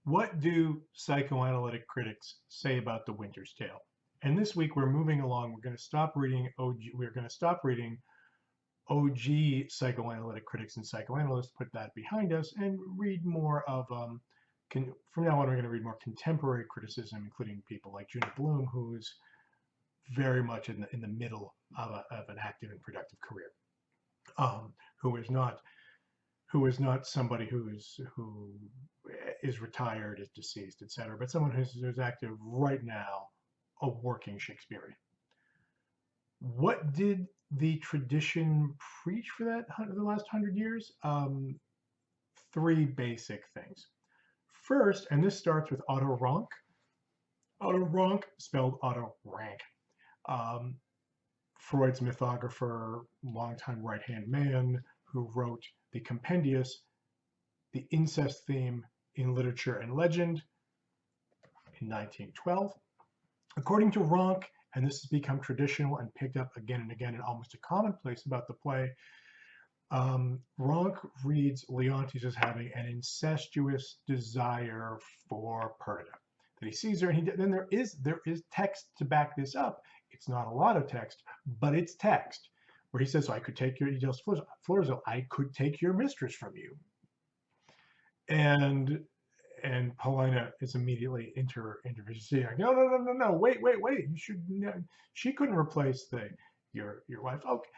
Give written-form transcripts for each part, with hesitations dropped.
What do psychoanalytic critics say about The Winter's Tale? And this week we're moving along. We're going to stop reading OG. We're going to stop reading OG psychoanalytic critics and psychoanalysts. Put that behind us and read more of. From now on, we're going to read more contemporary criticism, including people like Juna Bloom, who's very much in the middle of an active and productive career. Who is not somebody who is retired, is deceased, etc., but someone who's active right now, a working Shakespearean. What did the tradition preach for the last 100 years? Three basic things. First, and this starts with Otto Rank. Otto Rank, spelled Otto Rank. Freud's mythographer, longtime right-hand man, who wrote the compendious, The Incest Theme in Literature and Legend in 1912. According to Rank, and this has become traditional and picked up again and again and almost a commonplace about the play, Rank reads Leontes as having an incestuous desire for Perdita. That he sees her, and then there is text to back this up. It's not a lot of text, but it's text where he says, so I could take your, he tells Florizel, I could take your mistress from you. And Paulina is immediately intervening. No, wait. You should. She couldn't replace your wife. Okay,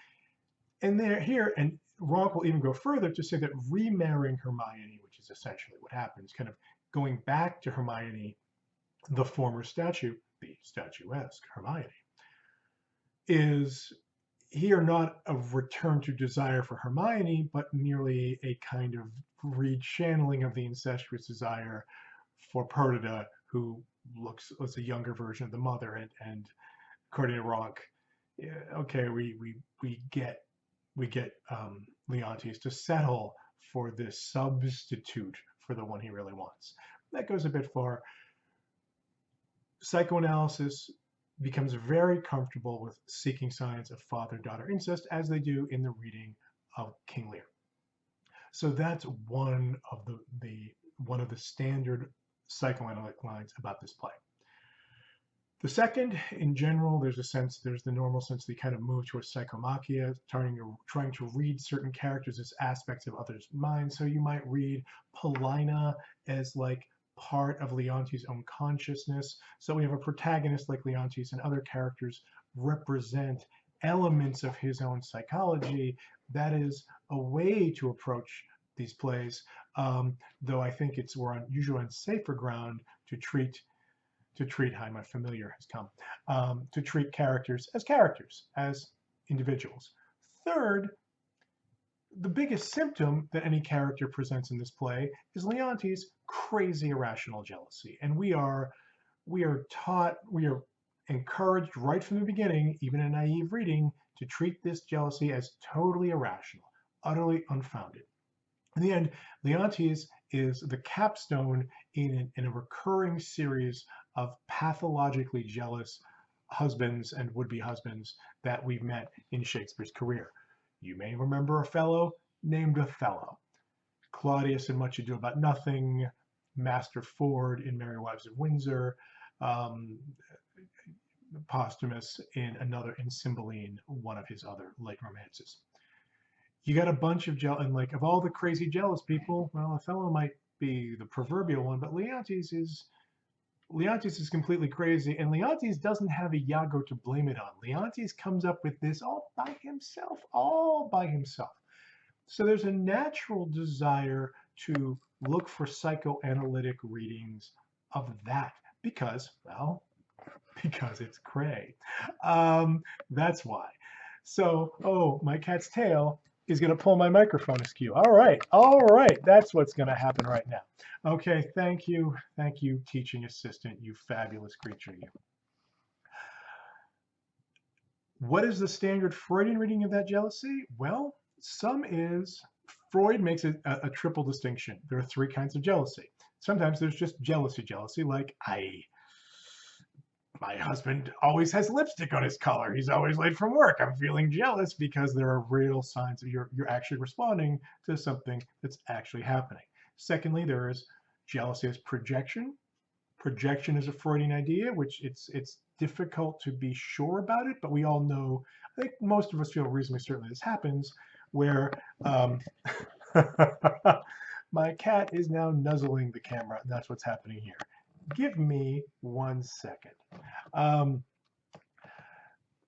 and and Rank will even go further to say that remarrying Hermione, which is essentially what happens, kind of going back to Hermione, the former statue, the statuesque Hermione, is here not a return to desire for Hermione, but merely a kind of rechanneling of the incestuous desire for Perdita, who looks as a younger version of the mother. And according to Rank, okay, we get Leontes to settle for this substitute for the one he really wants. That goes a bit far. Psychoanalysis becomes very comfortable with seeking signs of father-daughter incest, as they do in the reading of King Lear. So that's one of the standard psychoanalytic lines about this play. The second, in general, there's the normal sense that you kind of move towards psychomachia, trying to read certain characters as aspects of others' minds. So you might read Paulina as like part of Leontes' own consciousness. So we have a protagonist like Leontes, and other characters represent elements of his own psychology. That is a way to approach these plays, though I think we're usually on safer ground to treat hi, my familiar has come, to treat characters, as individuals. Third, the biggest symptom that any character presents in this play is Leontes' crazy irrational jealousy. And we are encouraged right from the beginning, even in naive reading, to treat this jealousy as totally irrational, utterly unfounded. In the end, Leontes is the capstone in a recurring series of pathologically jealous husbands and would-be husbands that we've met in Shakespeare's career. You may remember a fellow named Othello, Claudius in Much Ado About Nothing, Master Ford in Merry Wives of Windsor, Posthumus in Cymbeline, one of his other late romances. You got a bunch of and like of all the crazy jealous people, well, Othello might be the proverbial one, but Leontes is completely crazy, and Leontes doesn't have Iago to blame it on. Leontes comes up with this all by himself. So there's a natural desire to look for psychoanalytic readings of that because it's cray. That's why. So, my cat's tail is going to pull my microphone askew. All right, that's what's going to happen right now. Okay, thank you, teaching assistant, you fabulous creature, you. What is the standard Freudian reading of that jealousy? Well, Freud makes a triple distinction. There are three kinds of jealousy. Sometimes there's just jealousy, like my husband always has lipstick on his collar. He's always late from work. I'm feeling jealous, because there are real signs that you're actually responding to something that's actually happening. Secondly, there is jealousy as projection. Projection is a Freudian idea, which it's difficult to be sure about it, but we all know, I think most of us feel reasonably certain this happens, where my cat is now nuzzling the camera, and that's what's happening here. Give me 1 second.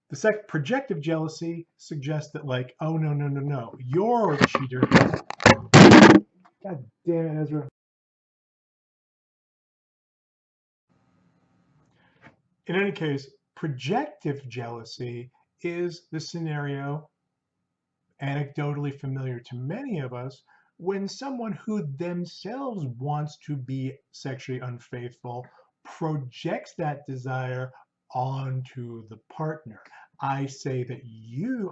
The projective jealousy suggests that, like, oh, no, no, no, no, you're a cheater. God damn it, Ezra. In any case, projective jealousy is the scenario, anecdotally familiar to many of us, when someone who themselves wants to be sexually unfaithful projects that desire onto the partner. I say that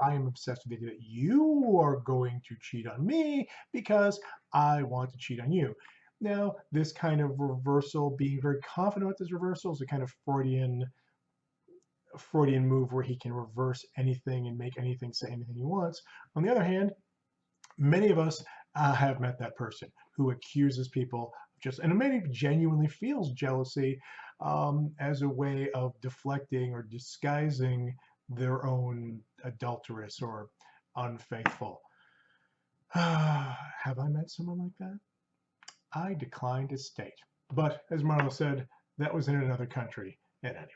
I am obsessed with the idea that you are going to cheat on me because I want to cheat on you. Now, this kind of reversal, being very confident with this reversal, is a kind of Freudian move where he can reverse anything and make anything say anything he wants. On the other hand, many of us have met that person who accuses people and maybe genuinely feels jealousy as a way of deflecting or disguising their own adulterous or unfaithful. Have I met someone like that? I decline to state. But as Marlo said, that was in another country. And anyway.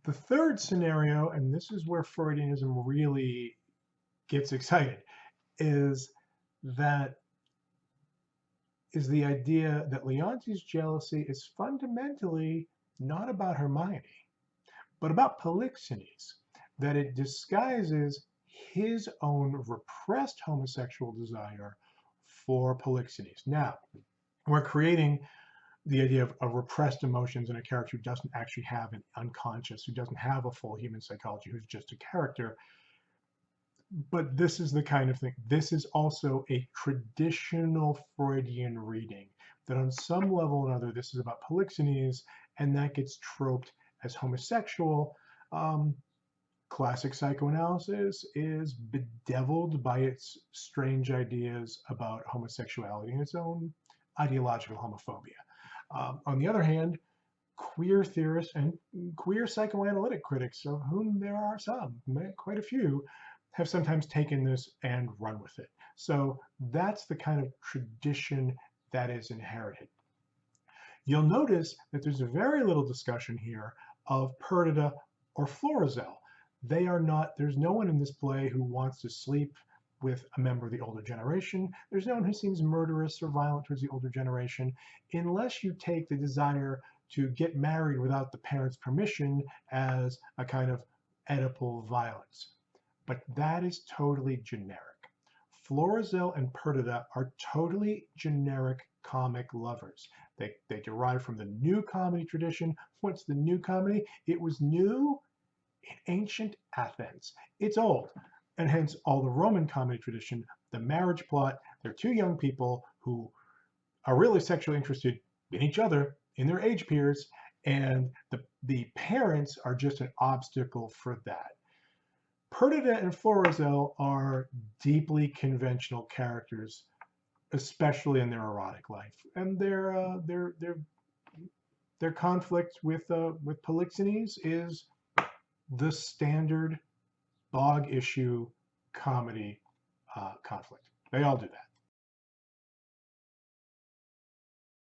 The third scenario, and this is where Freudianism really gets excited, is the idea that Leonti's jealousy is fundamentally not about Hermione, but about Polixenes, that it disguises his own repressed homosexual desire for Polixenes. Now, we're creating the idea of repressed emotions in a character who doesn't actually have an unconscious, who doesn't have a full human psychology, who's just a character. But this is the kind of thing, this is also a traditional Freudian reading, that on some level or another, this is about Polixenes, and that gets troped as homosexual. Classic psychoanalysis is bedeviled by its strange ideas about homosexuality and its own ideological homophobia. On the other hand, queer theorists and queer psychoanalytic critics, of whom there are some, quite a few, have sometimes taken this and run with it. So that's the kind of tradition that is inherited. You'll notice that there's very little discussion here of Perdita or Florizel. They are not, there's no one in this play who wants to sleep with a member of the older generation. There's no one who seems murderous or violent towards the older generation, unless you take the desire to get married without the parents' permission as a kind of Oedipal violence. But that is totally generic. Florizel and Perdita are totally generic comic lovers. They derive from the new comedy tradition. What's the new comedy? It was new in ancient Athens. It's old. And hence all the Roman comedy tradition, the marriage plot, they're two young people who are really sexually interested in each other, in their age peers, and the parents are just an obstacle for that. Perdita and Florizel are deeply conventional characters, especially in their erotic life, and their conflict with Polixenes is the standard bog issue comedy conflict. They all do that.